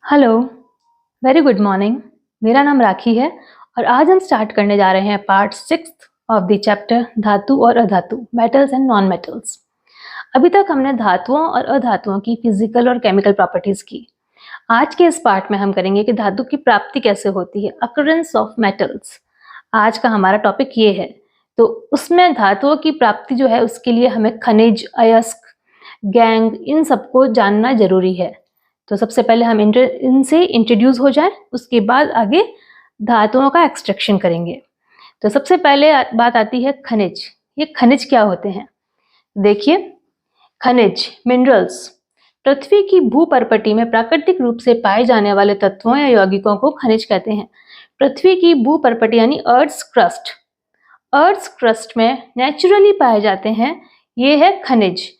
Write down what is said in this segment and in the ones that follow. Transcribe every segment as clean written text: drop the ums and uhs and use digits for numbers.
Hello, very good morning. मेरा नाम राखी है और आज हम स्टार्ट करने जा रहे हैं पार्ट 6 ऑफ द चैप्टर धातु और अधातु, मेटल्स एंड नॉन मेटल्स। अभी तक हमने धातुओं और अधातुओं की फिजिकल और केमिकल प्रॉपर्टीज की। आज के इस पार्ट में हम करेंगे कि धातु की प्राप्ति कैसे होती है, अकरेंस ऑफ मेटल्स। आज का हमारा टॉपिक ये है। तो उसमें धातुओं की प्राप्ति जो है उसके लिए हमें खनिज, अयस्क, गैंग, इन सबको जानना जरूरी है। तो सबसे पहले हम इनसे इंट्रोड्यूस हो जाएं, उसके बाद आगे धातुओं का एक्सट्रैक्शन करेंगे। तो सबसे पहले बात आती है खनिज। ये खनिज क्या होते हैं? देखिए, खनिज, मिनरल्स, पृथ्वी की भूपर्पटी में प्राकृतिक रूप से पाए जाने वाले तत्वों या यौगिकों को खनिज कहते हैं। पृथ्वी की भूपर्पटी यानी अर्थ क्रस्ट में नेचुरली पाए जाते हैं, ये है खनिज।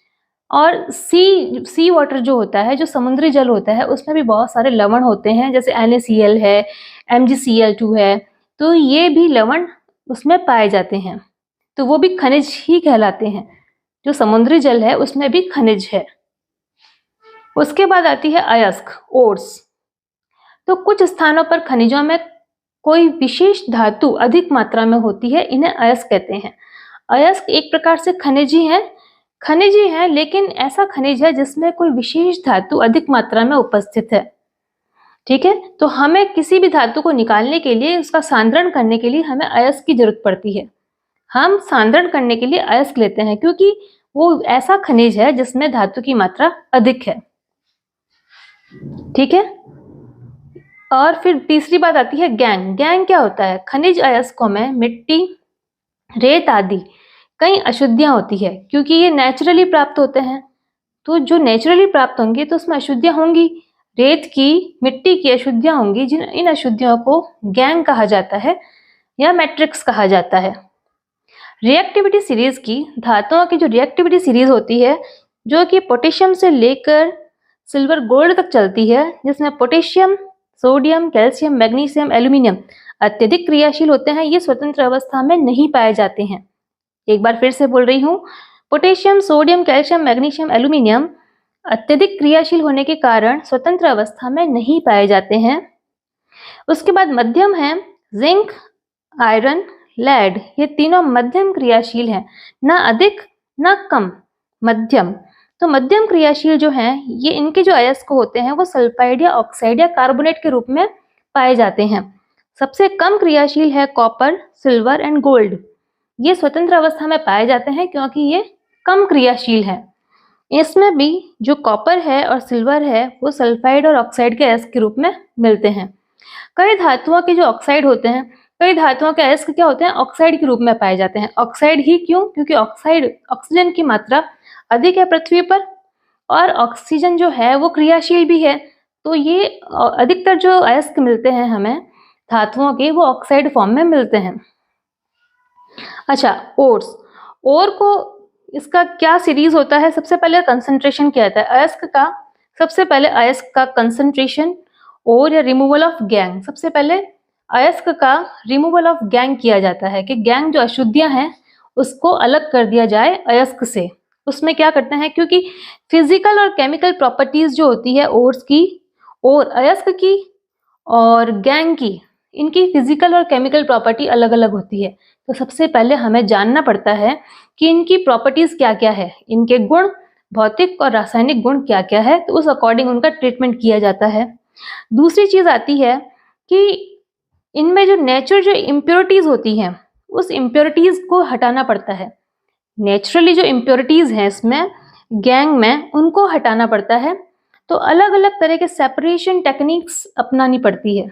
और सी वाटर जो होता है, जो समुद्री जल होता है, उसमें भी बहुत सारे लवण होते हैं, जैसे NaCl है, MgCl2 है, तो ये भी लवण उसमें पाए जाते हैं, तो वो भी खनिज ही कहलाते हैं। जो समुद्री जल है उसमें भी खनिज है। उसके बाद आती है अयस्क, ओर्स। तो कुछ स्थानों पर खनिजों में कोई विशेष धातु अधिक मात्रा में होती है, इन्हें अयस्क कहते हैं। अयस्क एक प्रकार से खनिज ही है, लेकिन ऐसा खनिज है जिसमें कोई विशेष धातु अधिक मात्रा में उपस्थित है। ठीक है, तो हमें किसी भी धातु को निकालने के लिए, उसका सांद्रण करने के लिए हमें अयस्क की जरूरत पड़ती है। हम सांद्रण करने के लिए अयस्क लेते हैं क्योंकि वो ऐसा खनिज है जिसमें धातु की मात्रा अधिक है। ठीक है, और फिर तीसरी बात आती है गैंग। गैंग क्या होता है? खनिज अयस्कों में मिट्टी, रेत आदि कई अशुद्धियां होती है, क्योंकि ये नेचुरली प्राप्त होते हैं। तो जो नेचुरली प्राप्त होंगी तो उसमें अशुद्धियां होंगी, रेत की, मिट्टी की अशुद्धियां होंगी। इन अशुद्धियों को गैंग कहा जाता है या मैट्रिक्स कहा जाता है। रिएक्टिविटी सीरीज की, धातुओं की जो रिएक्टिविटी सीरीज होती है, जो कि पोटेशियम से लेकर सिल्वर गोल्ड तक चलती है, जिसमें potassium, sodium, calcium, magnesium, aluminium अत्यधिक क्रियाशील होते हैं, ये स्वतंत्र अवस्था में नहीं पाए जाते हैं। एक बार फिर से बोल रही हूँ, potassium, sodium, calcium, magnesium, aluminium अत्यधिक क्रियाशील होने के कारण स्वतंत्र अवस्था में नहीं पाए जाते हैं। उसके बाद मध्यम है, जिंक, आयरन, लेड, ये तीनों मध्यम क्रियाशील हैं, ना अधिक ना कम, मध्यम। तो मध्यम क्रियाशील जो हैं, ये इनके जो अयस्क होते हैं वो सल्फाइड या ऑक्साइड या कार्बोनेट के रूप में पाए जाते हैं। सबसे कम क्रियाशील है कॉपर, सिल्वर एंड गोल्ड। ये स्वतंत्र अवस्था में पाए जाते हैं क्योंकि ये कम क्रियाशील है। इसमें भी जो कॉपर है और सिल्वर है वो सल्फाइड और ऑक्साइड के अयस्क के रूप में मिलते हैं। कई धातुओं के जो ऑक्साइड होते हैं, कई धातुओं के अयस्क क्या होते हैं? ऑक्साइड के रूप में पाए जाते हैं। ऑक्साइड ही क्यों? क्योंकि ऑक्सीजन की मात्रा अधिक है पृथ्वी पर, और ऑक्सीजन जो है वो क्रियाशील भी है, तो ये अधिकतर जो अयस्क मिलते हैं हमें धातुओं के, वो ऑक्साइड फॉर्म में मिलते हैं। अच्छा, ओर को इसका क्या सीरीज होता है? सबसे पहले कंसंट्रेशन क्या आता है अयस्क का? सबसे पहले अयस्क का कंसंट्रेशन, और या रिमूवल ऑफ गैंग। सबसे पहले अयस्क का रिमूवल ऑफ गैंग किया जाता है कि गैंग जो अशुद्धियां हैं उसको अलग कर दिया जाए अयस्क से। उसमें क्या करते हैं, क्योंकि फिजिकल और केमिकल प्रॉपर्टीज जो होती है ओर्स की, और अयस्क की और गैंग की, इनकी फिजिकल और केमिकल प्रॉपर्टी अलग अलग होती है। तो सबसे पहले हमें जानना पड़ता है कि इनकी प्रॉपर्टीज क्या क्या है, इनके गुण, भौतिक और रासायनिक गुण क्या क्या है, तो उस अकॉर्डिंग उनका ट्रीटमेंट किया जाता है। दूसरी चीज आती है कि इनमें जो नेचुरल जो इम्प्योरिटीज होती हैं, उस इम्प्योरिटीज को हटाना पड़ता है। नेचुरली जो इम्प्योरिटीज हैं इसमें, गैंग में, उनको हटाना पड़ता है। तो अलग अलग तरह के सेपरेशन टेक्निक्स अपनानी पड़ती है।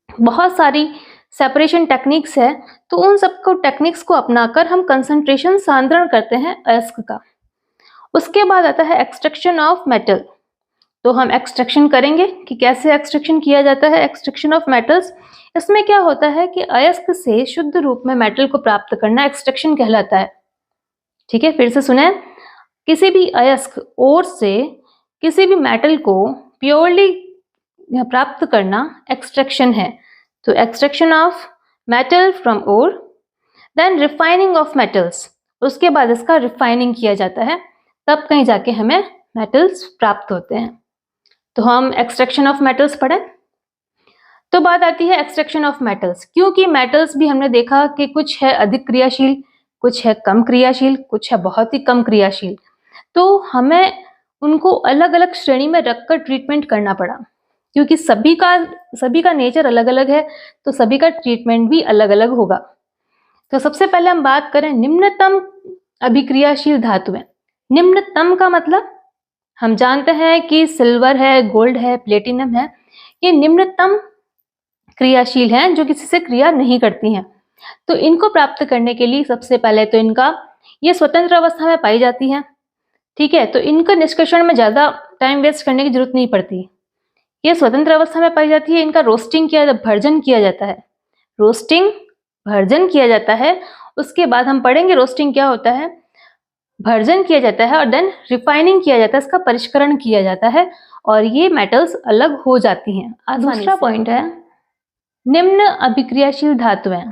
बहुत सारी सेपरेशन टेक्निक्स है, तो उन सबको टेक्निक्स को अपनाकर हम कंसंट्रेशन, सांद्रण करते हैं अयस्क का। उसके बाद आता है एक्सट्रैक्शन ऑफ मेटल। तो हम एक्सट्रैक्शन करेंगे कि कैसे एक्सट्रैक्शन किया जाता है, एक्सट्रैक्शन ऑफ मेटल्स। इसमें क्या होता है कि अयस्क से शुद्ध रूप में मेटल को प्राप्त करना एक्सट्रैक्शन कहलाता है। ठीक है, फिर से सुने, किसी भी अयस्क ओर से किसी भी मेटल को प्योरली प्राप्त करना एक्सट्रैक्शन है। तो extraction of metal from ore, then refining of metals. उसके बाद इसका रिफाइनिंग किया जाता है, तब कहीं जाके हमें मेटल्स प्राप्त होते हैं। तो हम एक्सट्रैक्शन ऑफ मेटल्स पढ़े। तो बात आती है एक्सट्रैक्शन ऑफ मेटल्स, क्योंकि मेटल्स भी हमने देखा कि कुछ है अधिक क्रियाशील, कुछ है कम क्रियाशील, कुछ है बहुत ही कम क्रियाशील। तो हमें उनको अलग अलग श्रेणी में रखकर ट्रीटमेंट करना पड़ा, क्योंकि सभी का नेचर अलग अलग है, तो सभी का ट्रीटमेंट भी अलग अलग होगा। तो सबसे पहले हम बात करें निम्नतम अभिक्रियाशील धातुएं। निम्नतम का मतलब हम जानते हैं कि सिल्वर है, गोल्ड है, प्लेटिनम है, ये निम्नतम क्रियाशील हैं जो किसी से क्रिया नहीं करती हैं। तो इनको प्राप्त करने के लिए सबसे पहले तो ये स्वतंत्र अवस्था में पाई जाती हैं, ठीक है। तो इनका निष्कर्षण में ज्यादा टाइम वेस्ट करने की जरूरत नहीं पड़ती। ये स्वतंत्र अवस्था में पाई जाती है, इनका रोस्टिंग भर्जन किया जाता है, रोस्टिंग भर्जन किया जाता है। उसके बाद हम पढ़ेंगे रोस्टिंग क्या होता है, भर्जन किया जाता है और देन रिफाइनिंग किया जाता है, इसका परिष्करण किया जाता है और ये मेटल्स अलग हो जाती हैं। दूसरा पॉइंट है निम्न अभिक्रियाशील धातुएं।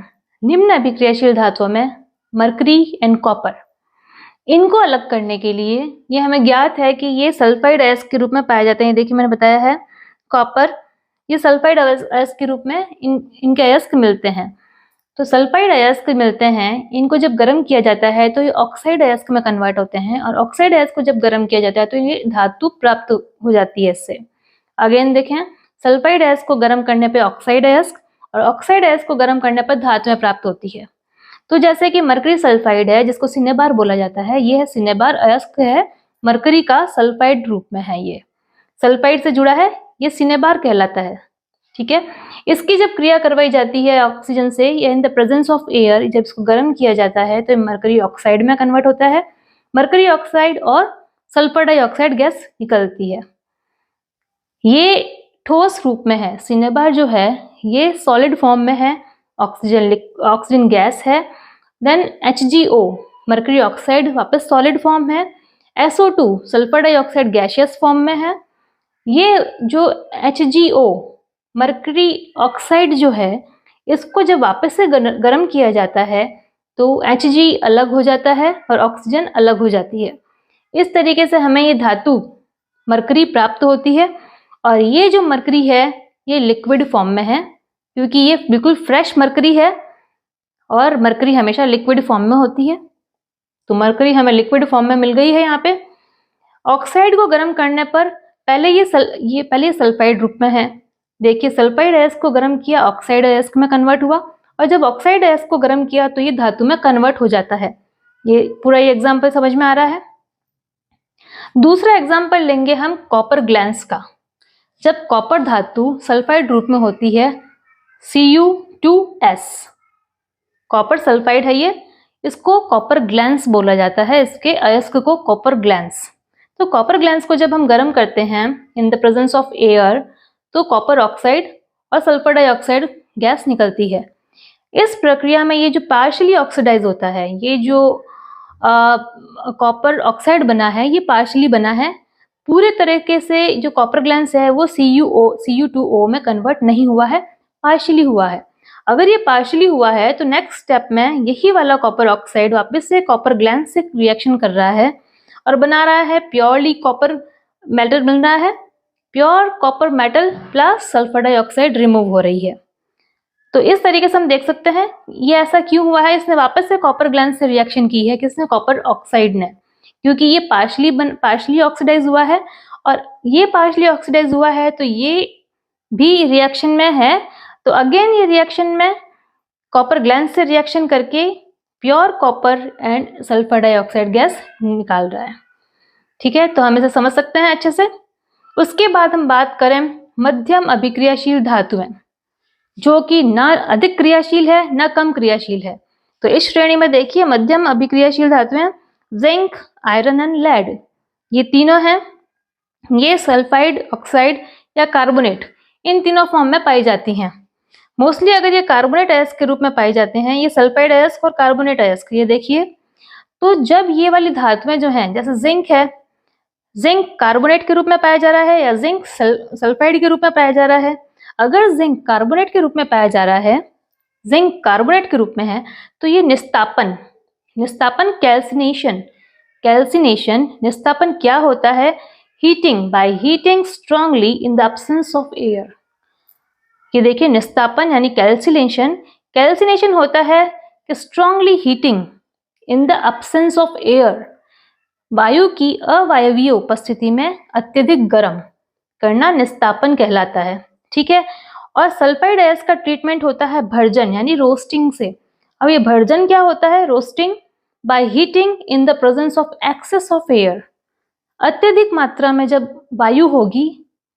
निम्न अभिक्रियाशील धातुओं में मरकरी एंड कॉपर, इनको अलग करने के लिए ये हमें ज्ञात है कि ये सल्फाइड अयस्क के रूप में पाए जाते हैं। देखिए मैंने बताया है कॉपर, ये सल्फाइड अयस्क के रूप में इनके अयस्क मिलते हैं। तो सल्फाइड अयस्क मिलते हैं, इनको जब गर्म किया जाता है तो ये ऑक्साइड अयस्क में कन्वर्ट होते हैं और ऑक्साइड अयस्क को जब गर्म किया जाता है तो ये धातु प्राप्त हो जाती है इससे। अगेन देखें, सल्फाइड अयस्क को गर्म करने पे ऑक्साइड अयस्क और ऑक्साइड अयस्क को गर्म करने पर धातुएं प्राप्त होती है। तो जैसे कि मरकरी सल्फाइड है जिसको सिनेबार बोला जाता है, ये है सिनेबार अयस्क है, मरकरी का सल्फाइड रूप में है, ये सल्फाइड से जुड़ा है, ये सिनेबार कहलाता है, ठीक है। इसकी जब क्रिया करवाई जाती है ऑक्सीजन से या इन द प्रेजेंस ऑफ एयर, जब इसको गर्म किया जाता है तो मरकरी ऑक्साइड में कन्वर्ट होता है, मरकरी ऑक्साइड और सल्फर डाइऑक्साइड गैस निकलती है। ये ठोस रूप में है, सिनेबार जो है ये सॉलिड फॉर्म में है, ऑक्सीजन गैस है, देन HgO मरकरी ऑक्साइड वापस सॉलिड फॉर्म है, SO2 sulphur dioxide gaseous form में है। ये जो HgO मरकरी ऑक्साइड जो है, इसको जब वापस से गर्म किया जाता है तो Hg अलग हो जाता है और ऑक्सीजन अलग हो जाती है। इस तरीके से हमें ये धातु मरकरी प्राप्त होती है और ये जो मरकरी है ये लिक्विड फॉर्म में है, क्योंकि ये बिल्कुल फ्रेश मरकरी है और मरकरी हमेशा लिक्विड फॉर्म में होती है। तो मरकरी हमें लिक्विड फॉर्म में मिल गई है। यहाँ पे ऑक्साइड को गर्म करने पर पहले ये सल्फाइड रूप में है। देखिए सल्फाइड अयस्क को गर्म किया, ऑक्साइड अयस्क में कन्वर्ट हुआ और जब ऑक्साइड अयस्क को गर्म किया तो ये धातु में कन्वर्ट हो जाता है। ये पूरा ये एग्जाम्पल समझ में आ रहा है। दूसरा एग्जाम्पल लेंगे हम कॉपर ग्लैंस का। जब कॉपर धातु सल्फाइड रूप में होती है Cu2S, कॉपर सल्फाइड है ये, इसको कॉपर ग्लैंस बोला जाता है, इसके अयस्क को कॉपर ग्लैंस। तो कॉपर ग्लैंस को जब हम गर्म करते हैं इन द प्रेजेंस ऑफ एयर तो कॉपर ऑक्साइड और सल्फर डाइऑक्साइड गैस निकलती है। इस प्रक्रिया में ये जो पार्शियली ऑक्सीडाइज होता है, ये जो कॉपर ऑक्साइड बना है ये पार्शियली बना है, पूरे तरीके से जो कॉपर ग्लैंस है वो Cu2O में कन्वर्ट नहीं हुआ है, पार्शियली हुआ है। अगर ये पार्शियली हुआ है तो नेक्स्ट स्टेप में यही वाला कॉपर ऑक्साइड वापस से कॉपर ग्लैंस से रिएक्शन कर रहा है और बना रहा है प्योरली कॉपर मेटल बन रहा है, pure copper metal plus sulphur dioxide remove हो रही है। तो इस तरीके से हम देख सकते हैं ये ऐसा क्यों हुआ है, इसने वापस से कॉपर ग्लैंस से रिएक्शन की है, किसने, कॉपर ऑक्साइड ने, क्योंकि ये पार्शियली ऑक्सीडाइज हुआ है और ये पार्शियली ऑक्सीडाइज हुआ है तो ये भी रिएक्शन में है। तो अगेन ये रिएक्शन में कॉपर ग्लैंस से रिएक्शन करके pure copper and sulphur dioxide gas निकाल रहा है, ठीक है। तो हम इसे समझ सकते हैं अच्छे से। उसके बाद हम बात करें मध्यम अभिक्रियाशील धातुएं, जो कि ना अधिक क्रियाशील है ना कम क्रियाशील है। तो इस श्रेणी में देखिए मध्यम अभिक्रियाशील धातुएं जिंक, आयरन एंड लेड, ये तीनों हैं। ये सल्फाइड, ऑक्साइड या कार्बोनेट, इन तीनों फॉर्म में पाई जाती हैं। मोस्टली अगर ये कार्बोनेट अयस्क के रूप में पाए जाते हैं, ये सल्फाइड अयस्क और कार्बोनेट अयस्क, ये देखिए। तो जब ये वाली धातुएं जो हैं, जैसे जिंक है, जिंक कार्बोनेट के रूप में पाया जा रहा है या जिंक सल्फाइड के रूप में पाया जा रहा है। अगर जिंक कार्बोनेट के रूप में पाया जा रहा है, जिंक कार्बोनेट के रूप में है, तो ये निस्तापन कैल्सिनेशन निस्तापन क्या होता है heating, by heating strongly in the absence of air. ये देखिए निस्तापन यानी कैल्सिनेशन, कैल्सिनेशन होता है कि strongly heating in the absence of air, वायु की अवायवीय उपस्थिति में अत्यधिक गर्म करना निस्तापन कहलाता है। ठीक है। और सल्फाइड अयस्क का ट्रीटमेंट होता है भर्जन यानी रोस्टिंग से। अब ये भर्जन क्या होता है? Roasting by heating in the presence of excess of air. अत्यधिक मात्रा में जब वायु होगी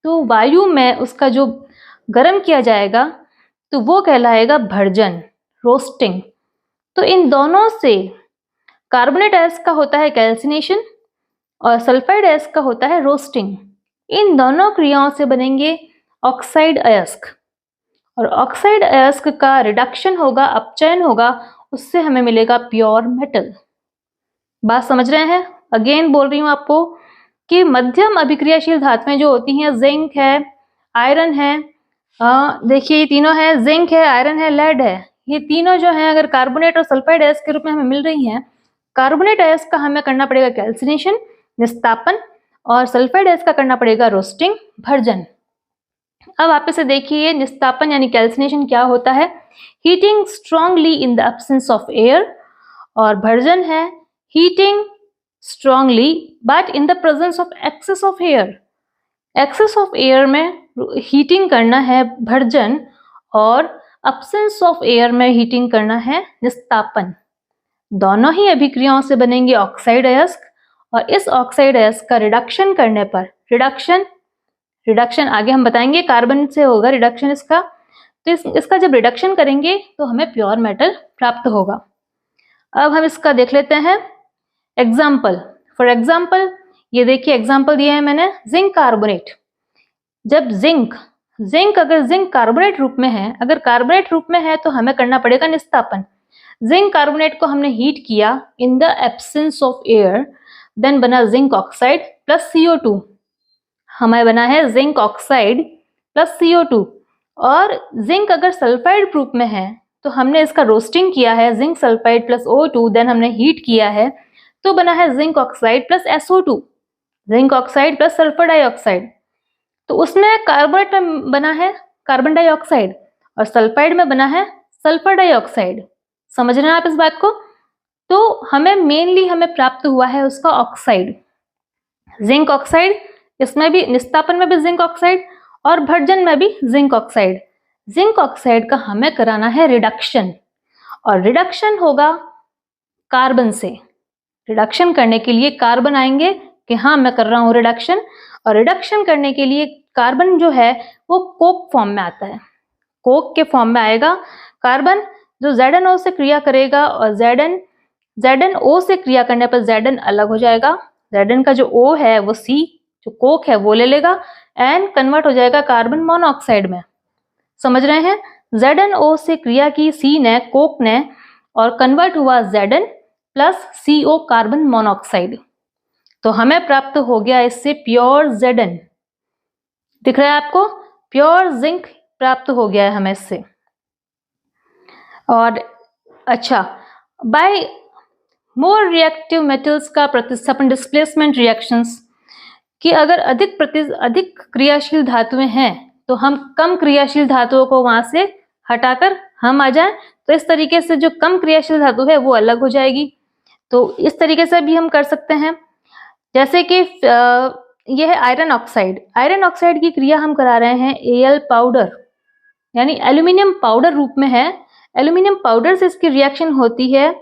तो वायु में उसका जो गर्म किया जाएगा तो वो कहलाएगा भर्जन, रोस्टिंग। तो इन दोनों से कार्बोनेट अयस्क का होता है कैल्सिनेशन और सल्फाइड अयस्क का होता है रोस्टिंग। इन दोनों क्रियाओं से बनेंगे ऑक्साइड अयस्क और ऑक्साइड अयस्क का रिडक्शन होगा, अपचयन होगा, उससे हमें मिलेगा प्योर मेटल। बात समझ रहे हैं? अगेन बोल रही हूं आपको कि मध्यम अभिक्रियाशील धातुएं जो होती हैं, जिंक है, आयरन है, देखिए ये तीनों है, जिंक है, आयरन है, लेड है, ये तीनों जो है अगर कार्बोनेट और सल्फाइड अयस्क के रूप में हमें मिल रही हैं, कार्बोनेट अयस्क का हमें करना पड़ेगा कैल्सिनेशन, निस्तापन, और सल्फाइड अयस्क का करना पड़ेगा रोस्टिंग, भर्जन। अब आप इसे देखिए, निस्तापन यानी कैल्सिनेशन क्या होता है? Heating strongly in the absence of air, और भर्जन है heating strongly but in the presence of excess of air. Excess of air में हीटिंग करना है भर्जन और एब्सेंस ऑफ एयर में हीटिंग करना है निस्तापन। दोनों ही अभिक्रियाओं से बनेंगे ऑक्साइड अयस्क और इस ऑक्साइड अयस्क का रिडक्शन करने पर, रिडक्शन आगे हम बताएंगे, कार्बन से होगा रिडक्शन इसका, तो इसका जब रिडक्शन करेंगे तो हमें प्योर मेटल प्राप्त होगा। अब हम इसका देख लेते हैं एग्जाम्पल। फॉर एग्जाम्पल ये देखिए एग्जाम्पल दिया है मैंने, जिंक कार्बोनेट। जब जिंक अगर जिंक कार्बोनेट रूप में है, अगर कार्बोनेट रूप में है तो हमें करना पड़ेगा निस्तापन। जिंक कार्बोनेट को हमने हीट किया in the absence of air, then बना जिंक ऑक्साइड प्लस CO2। हमें बना है जिंक ऑक्साइड प्लस CO2। और जिंक अगर सल्फाइड रूप में है तो हमने इसका रोस्टिंग किया है, zinc sulphide plus O2, then हमने हीट किया है तो बना है zinc oxide plus SO2, zinc oxide plus sulphur dioxide. तो उसमें कार्बोनेट में बना है कार्बन डाइऑक्साइड और सल्फाइड में बना है सल्फर डाइऑक्साइड। समझ रहे हैं आप इस बात को? तो हमें मेनली प्राप्त हुआ है उसका ऑक्साइड, जिंक ऑक्साइड, इसमें भी निस्तापन में भी जिंक ऑक्साइड और भर्जन में भी जिंक ऑक्साइड। जिंक ऑक्साइड का हमें कराना है रिडक्शन और रिडक्शन होगा कार्बन से। रिडक्शन करने के लिए कार्बन आएंगे कि हाँ मैं कर रहा हूं रिडक्शन, और रिडक्शन करने के लिए कार्बन जो है वो कोक फॉर्म में आता है, कोक के फॉर्म में आएगा कार्बन, जो ZnO से क्रिया करेगा और ZnO से क्रिया करने पर Zn अलग हो जाएगा। Zn का जो O है वो C, जो कोक है वो ले लेगा एंड कन्वर्ट हो जाएगा कार्बन मोनोऑक्साइड में। समझ रहे हैं? ZnO से क्रिया की C ने, कोक ने, और कन्वर्ट हुआ Zn plus CO carbon monoxide. तो हमें प्राप्त हो गया इससे प्योर Zn। दिख रहा है आपको? प्योर जिंक प्राप्त हो गया है हमें इससे। और अच्छा, बाय मोर रिएक्टिव मेटल्स का प्रतिस्थापन, डिस्प्लेसमेंट रिएक्शंस, कि अगर अधिक क्रियाशील धातुएं हैं तो हम कम क्रियाशील धातुओं को वहां से हटाकर हम आ जाएं, तो इस तरीके से जो कम क्रियाशील धातु है वो अलग हो जाएगी। तो इस तरीके से भी हम कर सकते हैं। जैसे कि यह है आयरन ऑक्साइड। आयरन ऑक्साइड की क्रिया हम करा रहे हैं Al पाउडर यानी एल्यूमिनियम पाउडर रूप में है। एल्यूमिनियम पाउडर से इसकी रिएक्शन होती है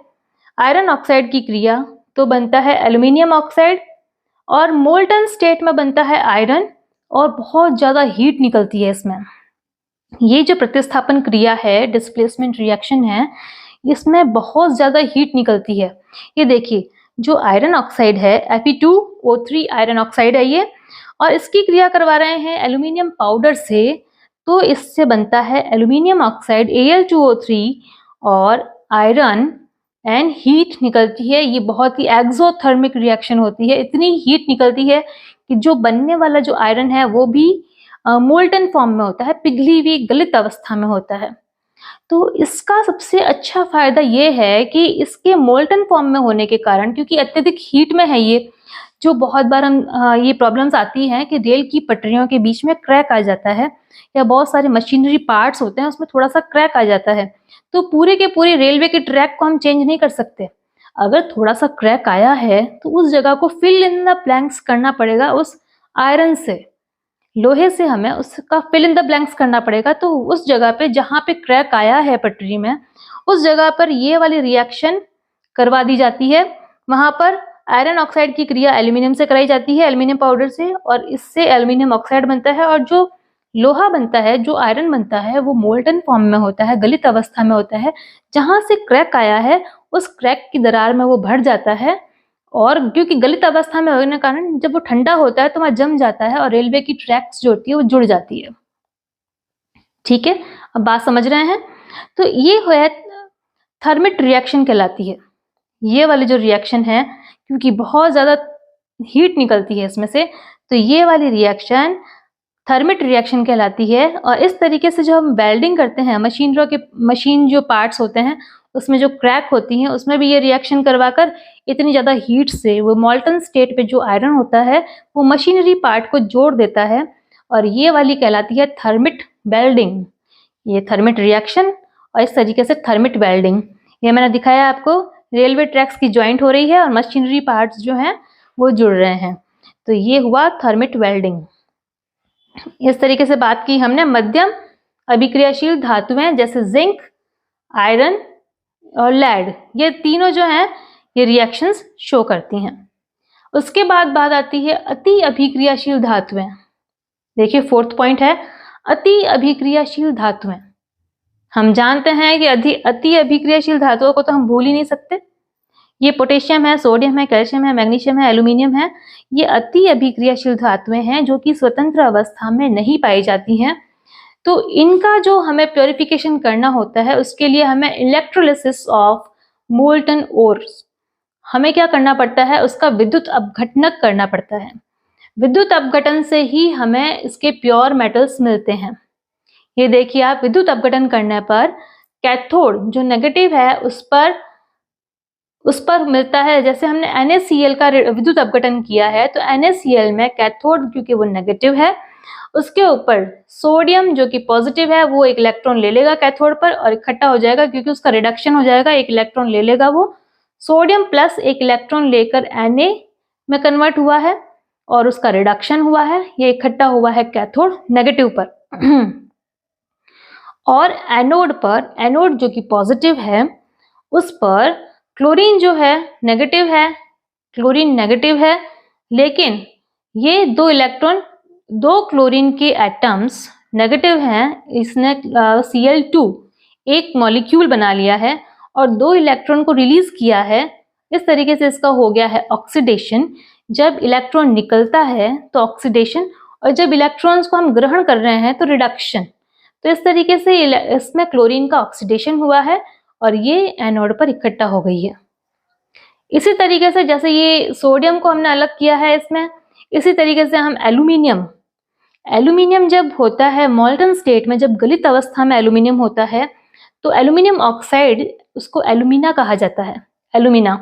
आयरन ऑक्साइड की क्रिया, तो बनता है एल्यूमिनियम ऑक्साइड, और मोल्टन स्टेट में बनता है आयरन, और बहुत ज्यादा हीट निकलती है इसमें। ये जो प्रतिस्थापन क्रिया है, डिस्प्लेसमेंट रिएक्शन है, इसमें बहुत ज्यादा हीट निकलती है। ये देखिए जो आयरन ऑक्साइड है Fe2O3 आयरन ऑक्साइड है ये, और इसकी क्रिया करवा रहे हैं एल्यूमिनियम पाउडर से, तो इससे बनता है एल्यूमिनियम ऑक्साइड Al2O3 और आयरन, एंड हीट निकलती है। ये बहुत ही एक्सोथर्मिक रिएक्शन होती है, इतनी हीट निकलती है कि जो बनने वाला जो आयरन है वो भी मोल्टन फॉर्म में होता है, पिघली हुई गलित अवस्था में होता है। तो इसका सबसे अच्छा फायदा ये है कि इसके मोल्टन फॉर्म में होने के कारण, क्योंकि अत्यधिक हीट में है ये, जो बहुत बार हम ये प्रॉब्लम्स आती हैं कि रेल की पटरियों के बीच में क्रैक आ जाता है, या बहुत सारे मशीनरी पार्ट्स होते हैं उसमें थोड़ा सा क्रैक आ जाता है, तो पूरे के पूरे रेलवे के ट्रैक को हम चेंज नहीं कर सकते। अगर थोड़ा सा क्रैक आया है तो उस जगह को फिल इन द ब्लैंक्स करना पड़ेगा उस आयरन से, लोहे से हमें उसका फिल इन द ब्लैंक्स करना पड़ेगा। तो उस जगह पे जहाँ पे क्रैक आया है पटरी में, उस जगह पर ये वाली रिएक्शन करवा दी जाती है। वहां पर आयरन ऑक्साइड की क्रिया एल्यूमिनियम से कराई जाती है, एल्यूमिनियम पाउडर से, और इससे एल्यूमिनियम ऑक्साइड बनता है। और जो लोहा बनता है, जो आयरन बनता है, वो मोल्टन फॉर्म में होता है, गलित अवस्था में होता है। जहां से क्रैक आया है उस क्रैक की दरार में वो भर जाता है, और क्योंकि गलित अवस्था में होने के कारण जब वो ठंडा होता है तो वहां जम जाता है और रेलवे की ट्रैक्स जो होती है वो जुड़ जाती है। ठीक है, अब बात समझ रहे हैं? तो ये है थर्मिट रिएक्शन कहलाती है। ये वाली जो रिएक्शन है, क्योंकि बहुत ज्यादा हीट निकलती है इसमें से, तो ये वाली रिएक्शन थर्मिट रिएक्शन कहलाती है। और इस तरीके से जो हम वेल्डिंग करते हैं, मशीन जो पार्ट्स होते हैं उसमें जो क्रैक होती हैं, उसमें भी ये रिएक्शन करवाकर इतनी ज्यादा हीट से वो मॉल्टन स्टेट पे जो आयरन होता है वो मशीनरी पार्ट को जोड़ देता है, और ये वाली कहलाती है थर्मिट वेल्डिंग। ये थर्मिट रिएक्शन और इस तरीके से थर्मिट वेल्डिंग, ये मैंने दिखाया आपको। रेलवे ट्रैक्स की ज्वाइंट हो रही है और मशीनरी पार्ट्स जो हैं वो जुड़ रहे हैं, तो ये हुआ थर्मिट वेल्डिंग। इस तरीके से बात की हमने मध्यम अभिक्रियाशील धातुएं जैसे जिंक, आयरन और लेड, ये तीनों जो हैं ये रिएक्शंस शो करती हैं। उसके बाद बात आती है अति अभिक्रियाशील धातुएं। देखिए फोर्थ पॉइंट है अति अभिक्रियाशील धातुएं। हम जानते हैं कि अति अभिक्रियाशील धातुओं को तो हम भूल ही नहीं सकते। ये पोटेशियम है, सोडियम है, कैल्शियम है, मैग्नीशियम है, एल्यूमिनियम है। ये अति अभिक्रियाशील धातुएं हैं जो कि स्वतंत्र अवस्था में नहीं पाई जाती हैं। तो इनका जो हमें प्योरिफिकेशन करना होता है उसके लिए हमें इलेक्ट्रोलिसिस ऑफ मोल्टन ओर्स, हमें क्या करना पड़ता है, उसका विद्युत अपघटन करना पड़ता है। विद्युत अपघटन से ही हमें इसके प्योर मेटल्स मिलते हैं। ये देखिए आप, विद्युत अपघटन करने पर कैथोड जो नेगेटिव है उस पर मिलता है। जैसे हमने NaCl का विद्युत अपघटन किया है, तो NaCl में कैथोड क्योंकि वो नेगेटिव है, उसके ऊपर सोडियम जो कि पॉजिटिव है वो एक इलेक्ट्रॉन ले लेगा कैथोड पर और इकट्ठा हो जाएगा, क्योंकि उसका रिडक्शन हो जाएगा, एक इलेक्ट्रॉन ले लेगा वो। सोडियम प्लस एक इलेक्ट्रॉन लेकर Na में कन्वर्ट हुआ है और उसका रिडक्शन हुआ है, ये इकट्ठा हुआ है कैथोड नेगेटिव पर। और एनोड जो कि पॉजिटिव है, उस पर क्लोरीन जो है नेगेटिव है, क्लोरीन नेगेटिव है, लेकिन ये दो क्लोरीन के एटम्स नेगेटिव हैं। इसने Cl2 एक मॉलिक्यूल बना लिया है और 2 इलेक्ट्रॉन को रिलीज किया है। इस तरीके से इसका हो गया है ऑक्सीडेशन। जब इलेक्ट्रॉन निकलता है तो ऑक्सीडेशन, और जब इलेक्ट्रॉन्स को हम ग्रहण कर रहे हैं तो रिडक्शन। तो इस तरीके से इसमें क्लोरीन का ऑक्सीडेशन हुआ है और ये एनोड पर इकट्ठा हो गई है। इसी तरीके से जैसे ये सोडियम को हमने अलग किया है इसमें, इसी तरीके से हम एल्यूमिनियम जब होता है मॉल्टन स्टेट में, जब गलित अवस्था में एल्यूमिनियम होता है, तो एल्यूमिनियम ऑक्साइड, उसको एल्यूमिना कहा जाता है, एल्यूमिना।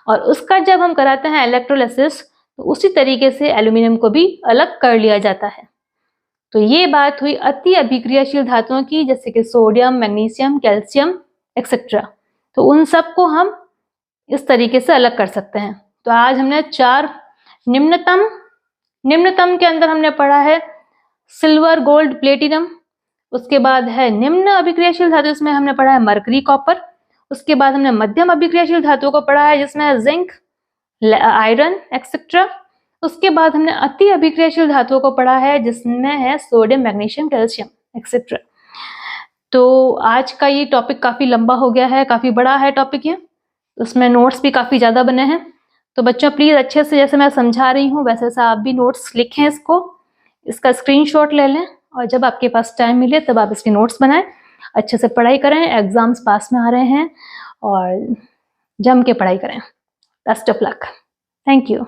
और उसका जब हम कराते हैं इलेक्ट्रोलिसिस, तो उसी तरीके से एल्यूमिनियम को भी अलग कर लिया जाता है। तो ये बात हुई अति अभिक्रियाशील धातुओं की, जैसे कि सोडियम, मैग्नीशियम, कैल्शियम एक्सेट्रा। तो उन सब को हम इस तरीके से अलग कर सकते हैं। तो आज हमने 4 निम्नतम के अंदर हमने पढ़ा है सिल्वर, गोल्ड, प्लेटिनम। उसके बाद है निम्न अभिक्रियाशील धातु, इसमें हमने पढ़ा है मरकरी, कॉपर। उसके बाद हमने मध्यम अभिक्रियाशील धातुओं को पढ़ा है जिसमें है जिंक, आयरन एक्सेट्रा। उसके बाद हमने अति अभिक्रियाशील धातुओं को पढ़ा है जिसमें है सोडियम, मैग्नीशियम, कैल्शियम एक्सेट्रा। तो आज का ये टॉपिक काफी लंबा हो गया है, काफी बड़ा है टॉपिक ये, उसमें नोट्स भी काफी ज्यादा बने हैं। तो बच्चों प्लीज अच्छे से, जैसे मैं समझा रही हूँ वैसे से आप भी नोट्स लिखें, इसका स्क्रीनशॉट ले लें, और जब आपके पास टाइम मिले तब आप इसके नोट्स बनाएं। अच्छे से पढ़ाई करें, एग्जाम्स पास में आ रहे हैं और जम के पढ़ाई करें। Best of luck. Thank you.